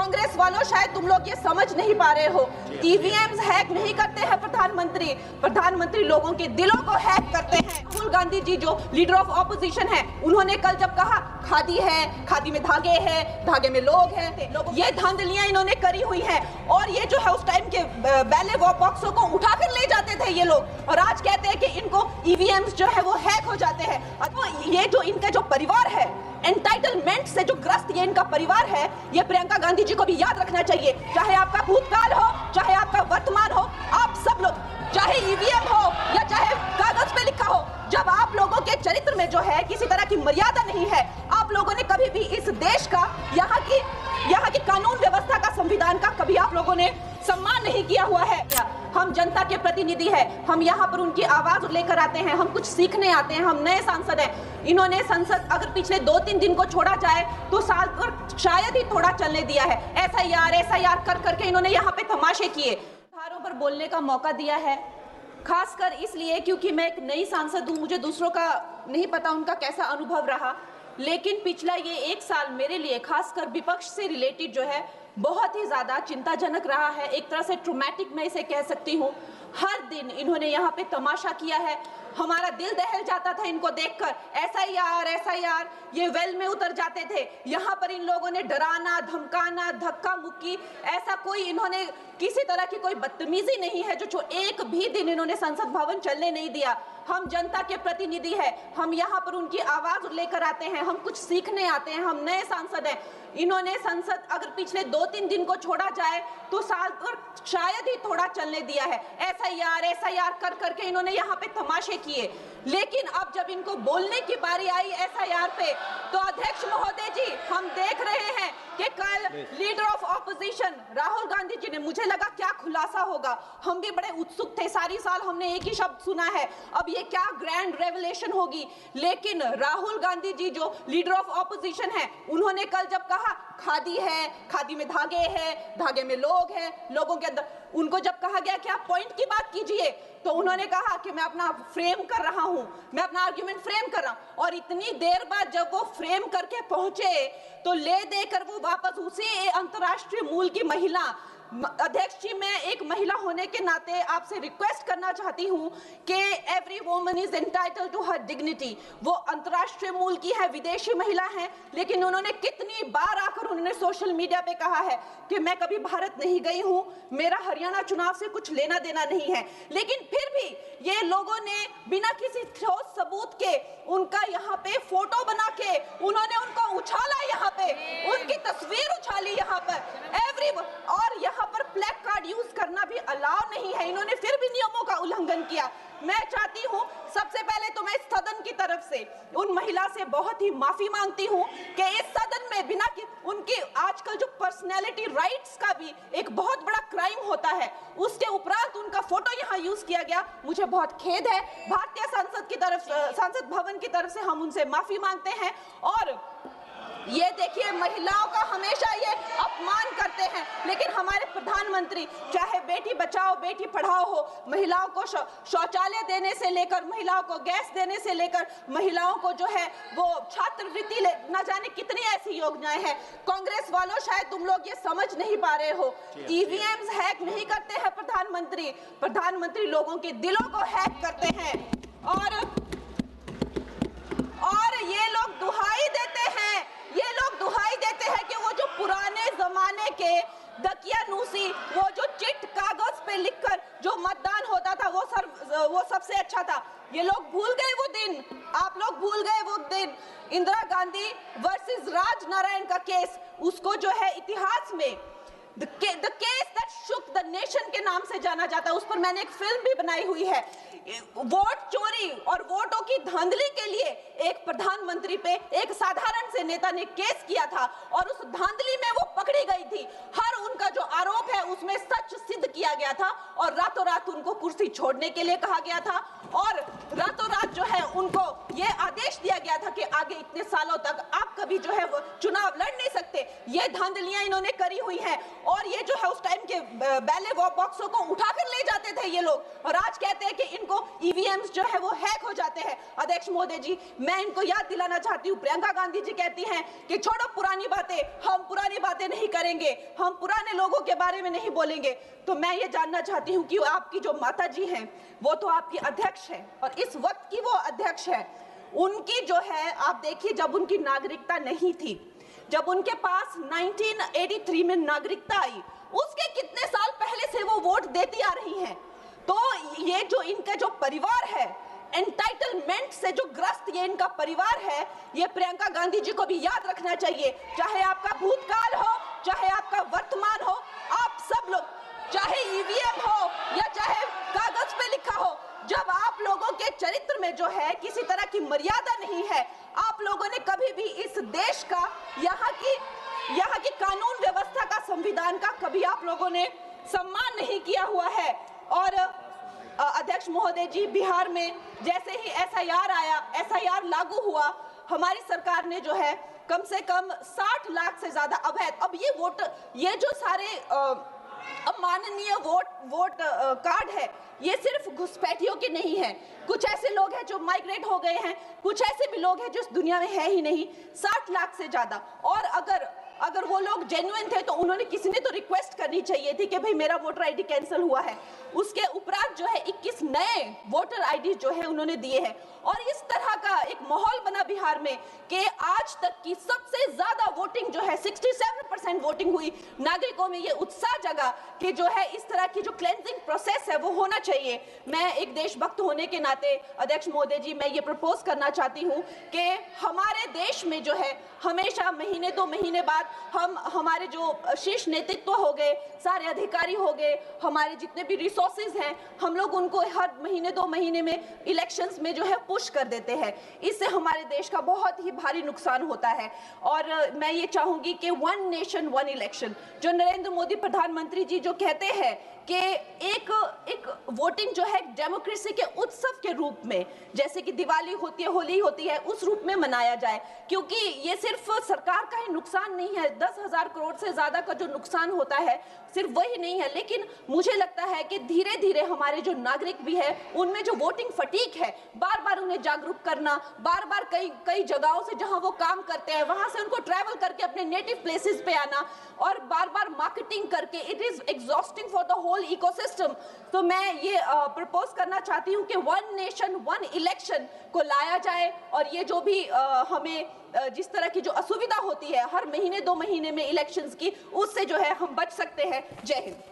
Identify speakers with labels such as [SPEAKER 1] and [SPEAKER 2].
[SPEAKER 1] कांग्रेस वालों शायद तुम लोग ये समझ नहीं पा रहे हो, ईवीएम्स हैक नहीं करते हैं प्रधानमंत्री लोगों के दिलों को हैक करते हैं। राहुल गांधी जी जो लीडर ऑफ ऑपोजिशन है, उन्होंने कल जब कहा खादी है, खादी में धागे हैं, धागे में लोग हैं, ये धांधलियां इन्होंने करी हुई हैं। और ये जो है उस टाइम के बैलेट बॉक्सों को उठाकर ले जाते थे ये लोग, और आज कहते हैं कि इनको ईवीएम्स जो है वो हैक हो जाते हैं। ये जो इनका जो परिवार है, एंटाइटलमेंट से जो ग्रस्त ये इनका परिवार है, ये प्रियंका गांधी जी को भी याद रखना चाहिए। चाहे आपका भूतकाल हो, चाहे आपका वर्तमान हो, आप सब लोग, चाहे ईवीएम हो या चाहे कागज पे लिखा हो, जब आप लोगों के चरित्र में जो है किसी तरह की मर्यादा नहीं है, आप लोगों ने कभी भी इस देश का, यहाँ की कानून व्यवस्था का, संविधान का कभी आप लोगों ने सम्मान नहीं किया हुआ है। हम जनता के प्रतिनिधि हैं, हम यहाँ पर उनकी आवाज लेकर आते हैं, हम कुछ सीखने आते हैं, हम नए सांसद हैं। इन्होंने संसद अगर पिछले 2-3 दिन को छोड़ा जाए तो साल पर शायद ही थोड़ा चलने दिया है। एसआईआर कर करके इन्होंने यहाँ पे तमाशे किए, धारों पर बोलने का मौका दिया है, खासकर इसलिए क्योंकि मैं एक नई सांसद हूँ, मुझे दूसरों का नहीं पता उनका कैसा अनुभव रहा, लेकिन पिछला ये 1 साल मेरे लिए खासकर विपक्ष से रिलेटेड जो है बहुत ही ज़्यादा चिंताजनक रहा है। एक तरह से ट्रॉमेटिक मैं इसे कह सकती हूँ। हर दिन इन्होंने यहाँ पे तमाशा किया है, हमारा दिल दहल जाता था इनको देखकर। एसआईआर ये वेल में उतर जाते थे। यहाँ पर इन लोगों ने डराना, धमकाना, धक्का मुक्की, ऐसा कोई इन्होंने किसी तरह की कोई बदतमीजी नहीं है जो एक भी दिन इन्होंने संसद भवन चलने नहीं दिया। हम जनता के प्रतिनिधि हैं, हम यहाँ पर उनकी आवाज लेकर आते हैं, हम कुछ सीखने आते हैं, हम नए सांसद हैं। इन्होंने संसद अगर पिछले 2-3 दिन को छोड़ा जाए तो साल पर शायद ही थोड़ा चलने दिया है। एसआईआर कर करके इन्होंने यहाँ पे तमाशे किए, लेकिन अब जब इनको बोलने की बारी आई एसआईआर पे, तो अध्यक्ष महोदय जी, हम देख रहे हैं कि कल leader of opposition Rahul Gandhi ji ने, मुझे लगा क्या खुलासा होगा, हम भी बड़े उत्सुक थे, सारी साल हमने एक ही शब्द सुना है, अब ये क्या ग्रैंड रेवलेशन होगी। लेकिन राहुल गांधी जी जो लीडर ऑफ ऑपोजिशन है, उन्होंने कल जब कहा खादी है, खादी में धागे हैं, धागे में लोग हैं, लोगों के अंदर, उनको जब कहा गया कि आप पॉइंट की बात कीजिए, तो उन्होंने कहा कि मैं अपना फ्रेम कर रहा हूं, मैं अपना आर्गुमेंट फ्रेम कर रहा हूं। और इतनी देर बाद जब वो फ्रेम करके पहुंचे तो ले देकर वो वापस उसी अंतर्राष्ट्रीय मूल की महिला, अध्यक्ष जी, मैं एक महिला होने के नाते आपसे रिक्वेस्ट करना चाहती हूं कि every woman is entitled to her dignity. वो अंतर्राष्ट्रीय मूल की है, विदेशी महिला है, लेकिन उन्होंने कितनी बार आकर उन्होंने सोशल मीडिया पे कहा है कि मैं कभी भारत नहीं गई हूं, मेरा हरियाणा चुनाव से कुछ लेना देना नहीं है। लेकिन फिर भी ये लोगों ने बिना किसी ठोस सबूत के उनका यहाँ पे फोटो बना के उन्होंने उनको उछाला, यहाँ पे उनकी तस्वीर उछाली यहाँ पर और यहाँ पर प्लेक कार्ड यूज करना भी अलाउ नहीं है। इन्होंने फिर भी नियमों का उल्लंघन किया। मैं चाहती हूँ सबसे पहले तो मैं इस सदन की तरफ से उन महिला से बहुत ही माफी मांगती हूँ कि इस सदन में बिना कि उनकी आजकल जो पर्सनैलिटी राइट्स का भी एक बहुत बड़ा क्राइम होता है, उसके उपरांत उनका फोटो यहाँ यूज किया गया, मुझे बहुत खेद है। भारतीय संसद भवन की तरफ से हम उनसे माफी मांगते हैं। और ये देखिए, महिलाओं का हमेशा ये अपमान करते हैं, लेकिन हमारे प्रधानमंत्री चाहे बेटी बचाओ बेटी पढ़ाओ हो, महिलाओं को शौचालय देने से लेकर, महिलाओं को गैस देने से लेकर, महिलाओं को जो है वो छात्रवृत्ति, न जाने कितनी ऐसी योजनाएं हैं। कांग्रेस वालों शायद तुम लोग ये समझ नहीं पा रहे हो, ईवीएम्स हैक नहीं करते हैं प्रधानमंत्री लोगों के दिलों को हैक करते हैं। और ये लोग दुहाई देते हैं कि वो जो पुराने जमाने के दकियानूसी, वो जो चिट कागज पे लिखकर जो मतदान होता था वो सबसे अच्छा था। ये लोग भूल गए वो दिन, आप लोग भूल गए वो दिन। इंदिरा गांधी वर्सेस राज नारायण का केस, उसको जो है इतिहास में The case that shook the nation के नाम से जाना जाता है। उस पर मैंने एक फिल्म भी बनाई हुई है। वोट चोरी और वोटों की धांधली के लिए एक प्रधानमंत्री पे एक साधारण से नेता ने केस किया था और उस धांधली में वो पकड़ी गई थी। हर उनका जो आरोप है उसमें सच सिद्ध किया गया था और रातों रात उनको कुर्सी छोड़ने के लिए कहा गया था और रातों रात जो है उनको ये आदेश दिया गया था कि आगे इतने सालों तक आप कभी जो है वो चुनाव लड़ नहीं सकते। ये धांधलियां इन्होंने करी हुई हैं। और ये जो है उस टाइम के बैलेट बॉक्सों को उठाकर ले जाते थे ये लोग, और आज कहते हैं कि इनको ईवीएम्स जो है वो हैक हो जाते हैं। अध्यक्ष महोदय जी, मैं इनको याद दिलाना चाहती हूँ, प्रियंका गांधी जी कहती हैं कि छोड़ो पुरानी बातें, हम पुरानी बातें नहीं करेंगे, हम पुराने लोगों के बारे में नहीं बोलेंगे। तो मैं ये जानना चाहती हूँ कि आपकी जो माता जी हैं वो तो आपकी अध्यक्ष है, और इस वक्त की वो अध्यक्ष है। उनकी जो है, आप देखिए, जब उनकी नागरिकता नहीं थी, जब उनके पास 1983 में नागरिकता आई, उसके कितने साल पहले से वो वोट देती आ रही हैं। तो ये जो इनका जो परिवार है, एंटाइटलमेंट से जो ग्रस्त ये इनका परिवार है, ये प्रियंका गांधी जी को भी याद रखना चाहिए। चाहे आपका भूतकाल हो, चाहे आपका वर्तमान हो, आप सब लोग, चाहे ईवीएम हो या चाहे कागज पे लिखा हो, जब आप लोगों के चरित्र में जो है किसी तरह की मर्यादा नहीं है, आप लोगों ने कभी भी इस देश का, यहाँ की कानून व्यवस्था का, संविधान का कभी आप लोगों ने सम्मान नहीं किया हुआ है। और अध्यक्ष महोदय जी, बिहार में जैसे ही एसआईआर आया, एसआईआर लागू हुआ, हमारी सरकार ने जो है कम से कम 60 लाख से ज्यादा अवैध, अब ये जो सारे अमाननीय वोट कार्ड है, ये सिर्फ घुसपैठियों के नहीं है। कुछ ऐसे लोग हैं जो माइग्रेट हो गए हैं, कुछ ऐसे भी लोग हैं जो इस दुनिया में है ही नहीं। 60 लाख से ज्यादा। और अगर वो लोग जेन्युइन थे तो उन्होंने, किसी ने तो रिक्वेस्ट करनी चाहिए थी कि भाई मेरा वोटर आईडी कैंसिल हुआ है। उसके उपरांत जो है 21 नए वोटर आईडी जो है उन्होंने दिए हैं। और इस तरह का एक माहौल बना बिहार में कि आज तक की सबसे ज्यादा वोटिंग जो है, 67% वोटिंग हुई। नागरिकों में ये उत्साह जगा कि जो है इस तरह की जो क्लेंजिंग प्रोसेस है वो होना चाहिए। मैं एक देशभक्त होने के नाते अध्यक्ष महोदय जी, मैं ये प्रपोज करना चाहती हूँ कि हमारे देश में जो है हमेशा महीने 2 महीने बाद हमारे जो शीर्ष नेतृत्व हो गए, सारे अधिकारी हो गए, हमारे जितने भी रिसोर्सेज हैं, हम लोग उनको हर महीने 2 महीने में इलेक्शंस में जो है पुश कर देते हैं। इससे हमारे देश का बहुत ही भारी नुकसान होता है। और मैं ये चाहूंगी कि 1 नेशन 1 इलेक्शन, जो नरेंद्र मोदी प्रधानमंत्री जी जो कहते हैं कि एक वोटिंग जो है डेमोक्रेसी के उत्सव के रूप में, जैसे कि दिवाली होती है, होली होती है, उस रूप में मनाया जाए। क्योंकि ये सिर्फ सरकार का ही नुकसान नहीं है, 10,000 करोड़ से ज्यादा का जो नुकसान होता है सिर्फ वही नहीं है, लेकिन मुझे लगता है कि धीरे धीरे हमारे जो नागरिक भी है उनमें जो वोटिंग फटीक है, बार बार उन्हें जागरूक करना, बार बार कई जगहों से जहां वो काम करते हैं वहां से उनको ट्रैवल करके अपने नेटिव प्लेसेस पे आना और बार बार मार्केटिंग करके, it is exhausting for the whole ecosystem. तो मैं ये प्रपोज करना चाहती हूँ कि 1 नेशन 1 इलेक्शन को लाया जाए। और ये जो भी हमें जिस तरह की जो असुविधा होती है हर महीने 2 महीने में इलेक्शंस की, उससे जो है हम बच सकते हैं। जय हिंद।